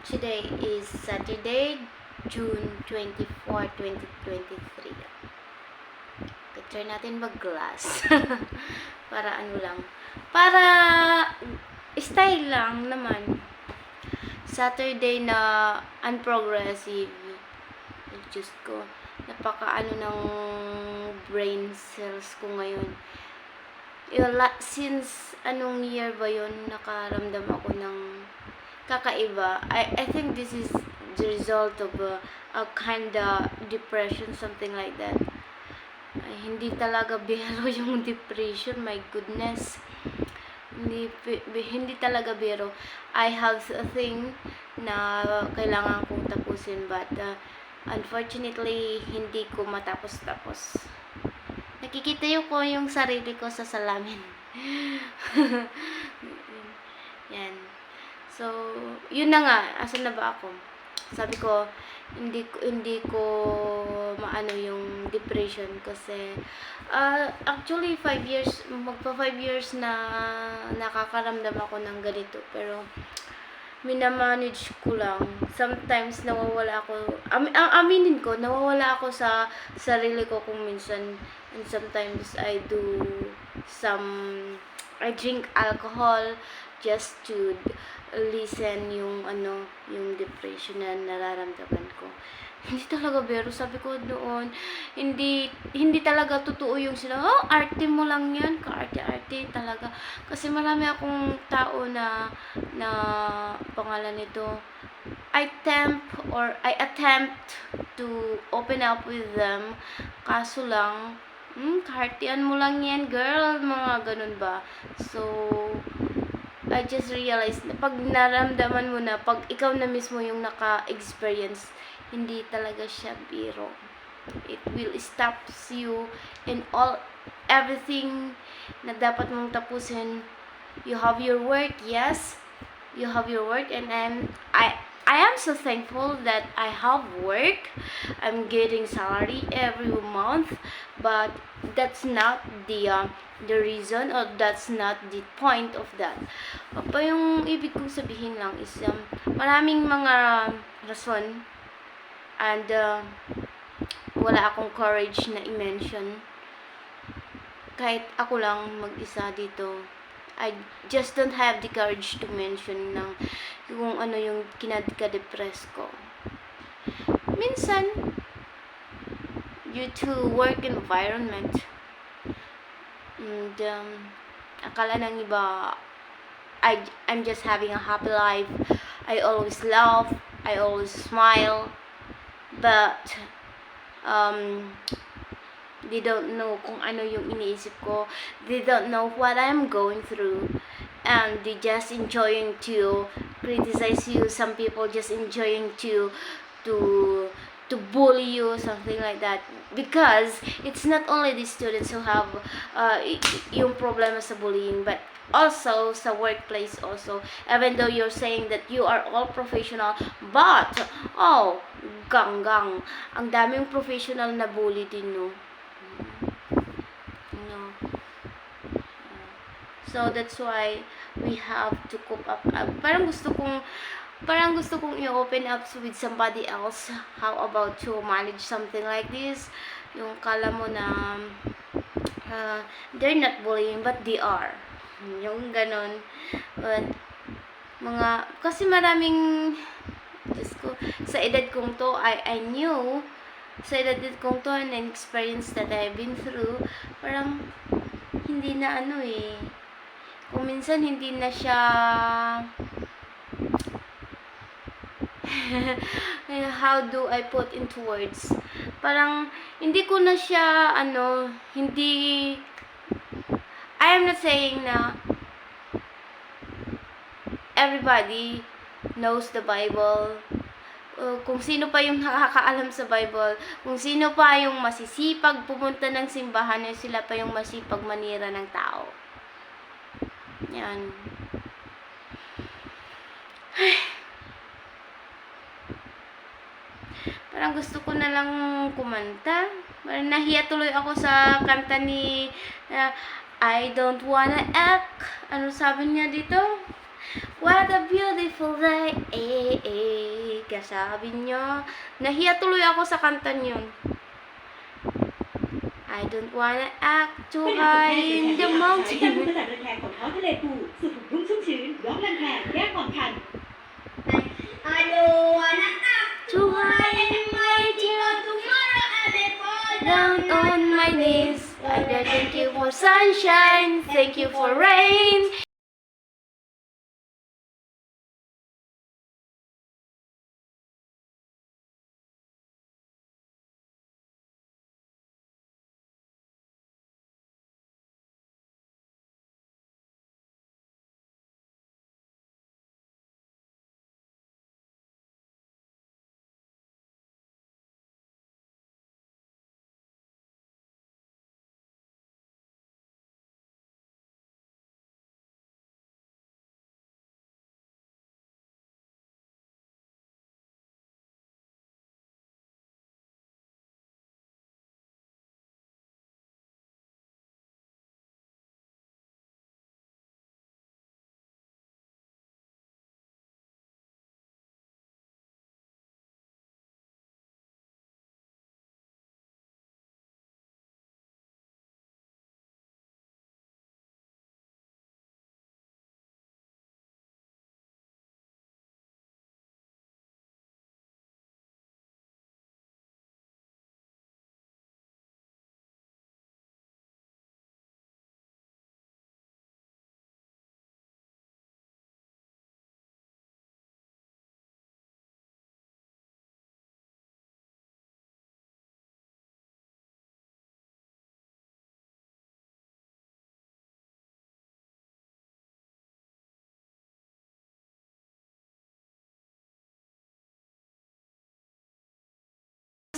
Today is Saturday, June 24, 2023. Picture natin mag-glass. Para ano lang. Para style lang naman. Saturday na unprogressive. Diyos ko. Napaka ng brain cells ko ngayon. Since anong year ba yun, nakaramdam ako ng kakaiba. I think this is the result of a kinda depression, something like that. Hindi talaga biro yung depression, my goodness. Hindi talaga biro. I have a thing na kailangan kong tapusin, but unfortunately, hindi ko matapos-tapos. Nakikita ko yung sarili ko sa salamin. Yan. So, yun na nga. Asan na ba ako? Sabi ko, hindi ko maano yung depression kasi actually 5 years, magpa 5 years na nakakaramdam ako ng ganito, pero minamanage ko lang. Sometimes nawawala ako, aminin ko, nawawala ako sa sarili ko kung minsan, and sometimes I drink alcohol just to listen yung depression na nararamdaman ko. Hindi talaga biro, sabi ko doon, hindi talaga totoo yung arte mo lang yan, kaarte-arte talaga. Kasi marami akong tao na pangalan nito, I attempt to open up with them, kaso lang, kaartean mo lang yan, girl, mga ganun ba. So, I just realized na pag naramdaman mo na, pag ikaw na mismo yung naka-experience, hindi talaga siya biro. It will stop you in everything na dapat mong tapusin. You have your work, yes. You have your work, and I am so thankful that I have work. I'm getting salary every month, but that's not the reason, or that's not the point of that. Pa yung ibig kong sabihin lang is maraming mga rason, and wala akong courage na i-mention. Kahit ako lang mag-isa dito, I just don't have the courage to mention ng kung ano yung kinadka-depress ko. Minsan, due to work environment, and akala ng iba, I'm just having a happy life. I always laugh, I always smile, but they don't know kung ano yung iniisip ko. They don't know what I'm going through. And they just enjoying to criticize you. Some people just enjoying to bully you, something like that. Because it's not only the students who have yung problema sa bullying, but also sa workplace also. Even though you're saying that you are all professional, but ganggang, ang daming professional na bully din, no. So that's why we have to cope up. Parang gusto kong i-open up with somebody else. How about to manage something like this? Yung kala mo na they're not bullying, but they are. Yung ganon. But kasi maraming, sa edad kong to, I knew, sa edad kong to, and experience that I've been through, parang hindi na kung minsan hindi na siya how do I put into words, parang hindi ko na siya hindi, I am not saying na everybody knows the Bible. Kung sino pa yung nakakaalam sa Bible, kung sino pa yung masisipag pumunta ng simbahan, sila pa yung masipag manira ng tao. Yan. Parang gusto ko na lang kumanta. Parang nahiya tuloy ako sa kanta ni I don't wanna act. Ano sabi niya dito? what a beautiful day. Kasabi niya. Nahiya tuloy ako sa kanta niyon. I don't wanna act too เป็น high อา in หารแพ the รที่หาใช้ mountain. จากภูกระแตของท้องทะเลปูสู่ถุงนุ่มชุ่มชื้นร้องแรงแพรแก้ความคัน I don't wanna act Too high in my because tomorrow I may fall down on my knees. I thank you for sunshine, thank you for rain.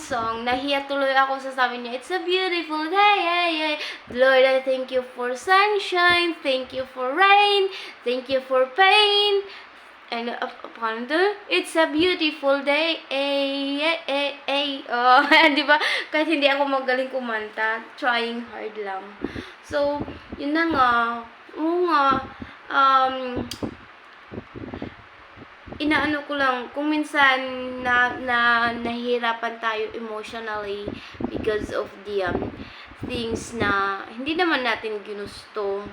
Song, nahiya tuloy ako sa sabi niya, it's a beautiful day, Lord, I thank you for sunshine, thank you for rain, thank you for pain, and it's a beautiful day, oh, di ba? Kahit hindi ako magaling kumanta, trying hard lang. So, yun na nga, oo nga, inaano ko lang, kung minsan nahihirapan tayo emotionally because of the things na hindi naman natin ginusto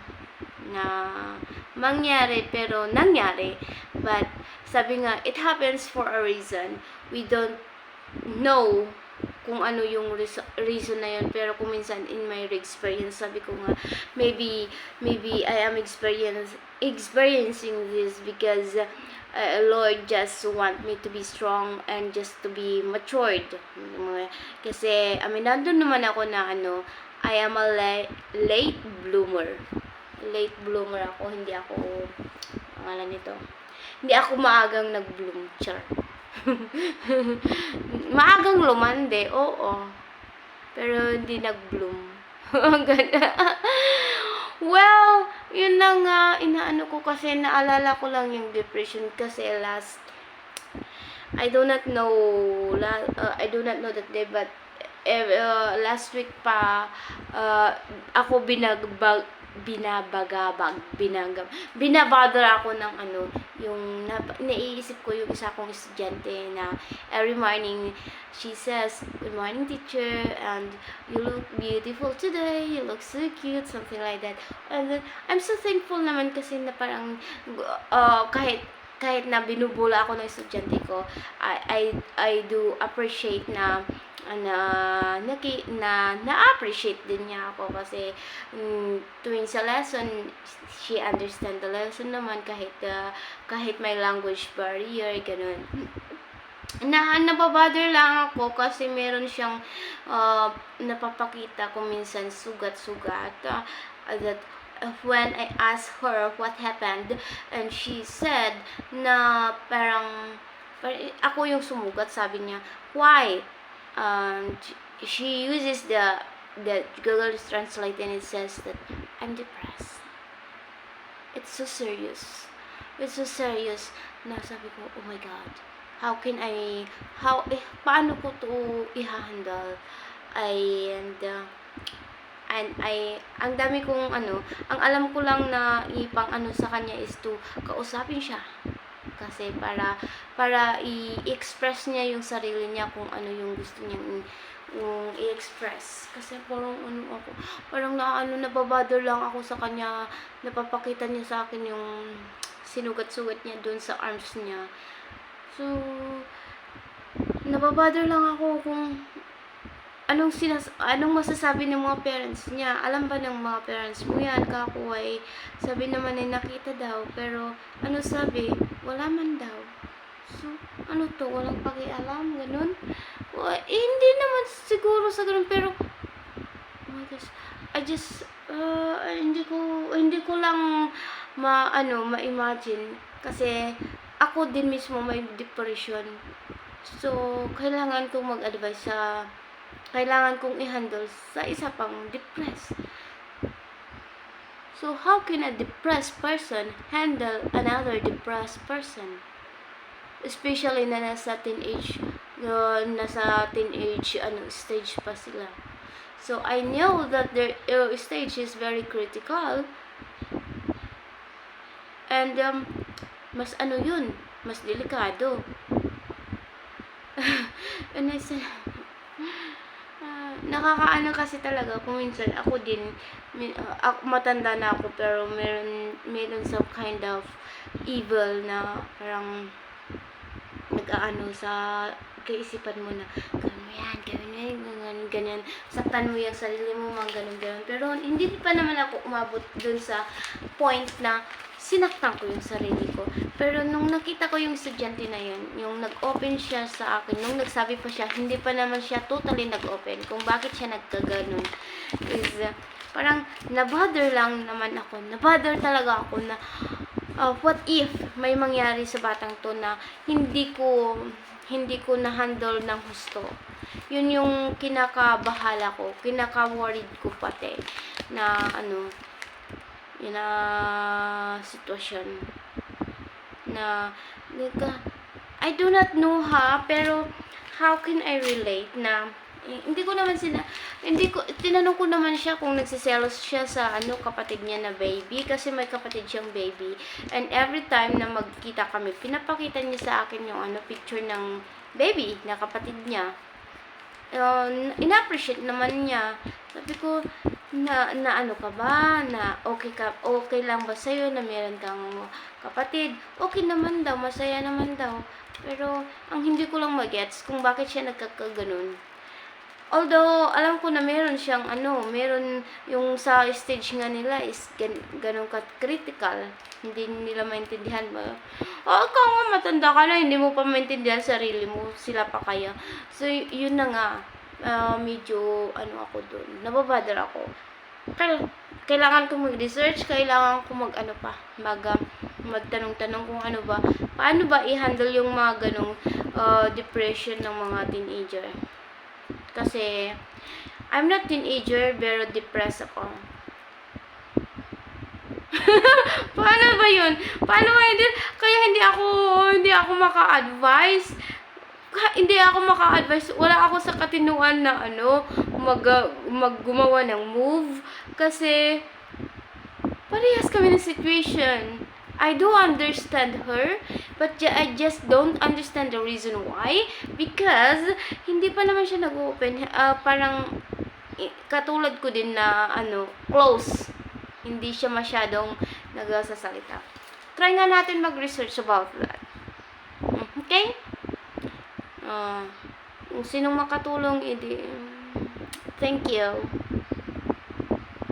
na mangyari pero nangyari. But sabi nga, it happens for a reason. We don't know kung ano yung reason na yun, pero kung minsan in my experience, sabi ko nga, maybe I am experiencing this because Lord just want me to be strong and just to be matured. Kasi nandun naman ako na I am a late bloomer. Late bloomer ako, hindi ako hindi ako maagang nag-bloom, char. Maagang lumande, oo. Pero hindi nag-bloom. Well, yun na nga, inaano ko kasi naalala ko lang yung depression kasi I do not know that day, but last week pa ako binabother ako ng yung naiisip ko yung isa kong estudyante na every morning she says, good morning teacher, and you look beautiful today, you look so cute, something like that. And then, I'm so thankful naman kasi na parang kahit na binubula ako ng estudyante ko, I do appreciate na na-appreciate din niya ako kasi tuwing sa lesson she understand the lesson naman kahit may language barrier, ganun. Nababother lang ako kasi meron siyang napapakita kung minsan sugat-sugat that when I asked her what happened, and she said na parang ako yung sumugat, sabi niya, why? She uses the Google Translate and it says that I'm depressed. It's so serious. Na sabi ko, oh my God, paano ko to i-handle? And ang dami kong ang alam ko lang na ipang sa kanya is to kausapin siya. Kasi para i-express niya yung sarili niya kung ano yung gusto niyang i-express. Kasi parang nababother lang ako sa kanya, napapakita niya sa akin yung sinugat-sugat niya dun sa arms niya. So, nababother lang ako kung anong masasabi ng mga parents niya. Alam ba ng mga parents mo yan, kakuway? Sabi naman ay nakita daw, pero sabi? Wala man daw. So, walang pakialam, ganun? Hindi naman siguro sa ganun, pero oh my gosh, hindi ko lang ma-imagine kasi ako din mismo may depression. So, kailangan kong mag-advise kailangan kong i-handle sa isa pang depressed. So, how can a depressed person handle another depressed person? Especially na nasa teenage stage pa sila. So, I know that their stage is very critical. And, mas mas delikado. And I said, nakakaano kasi talaga kung minsan ako din matanda na ako pero meron some kind of evil na parang nag-aano sa kaisipan mo na gawin mo yan, ganyan, saktan mo yung sarili mo, mga ganun. Pero hindi pa naman ako umabot dun sa point na sinaktan ko yung sarili ko. Pero nung nakita ko yung estudyante na yun, yung nag-open siya sa akin, nung nagsabi pa siya, hindi pa naman siya totally nag-open kung bakit siya nagkaganon, is parang nabother lang naman ako. Nabother talaga ako na what if may mangyari sa batang to na hindi ko na-handle ng husto. Yun yung kinakabahala ko, kinaka-worried ko pati na sitwasyon na I do not know pero how can I relate na tinanong ko naman siya kung nagsiselos siya sa kapatid niya na baby, kasi may kapatid siyang baby, and every time na magkita kami, pinapakita niya sa akin yung picture ng baby na kapatid niya. Ina-appreciate naman niya. Sabi ko, na ka ba? Na okay lang ba sa'yo na meron kang kapatid? Okay naman daw, masaya naman daw. Pero, ang hindi ko lang magets kung bakit siya nagkakaganon. Although, alam ko na meron siyang meron yung sa stage nga nila is ganun ka-critical. Hindi nila maintindihan ba? Ikaw nga, matanda ka na, hindi mo pa maintindihan sarili mo, sila pa kaya. So, yun na nga, medyo, ako dun, nababother ako. Kailangan kong mag-research, kailangan kong magtanong-tanong kung paano ba i-handle yung mga ganong depression ng mga teenager. Kasi, I'm not teenager, pero depressed ako. Paano ba yun? Paano kaya hindi ako maka-advise? Hindi ako maka-advise. Wala ako sa katinuan na maggumawa ng move. Kasi, parehas kami ng situation. I do understand her, but I just don't understand the reason why. Because, hindi pa naman siya nag-open. Parang, katulad ko din na, close. Hindi siya masyadong nagsasalita. Try nga natin mag-research about that. Okay? Kung sinong makatulong, thank you.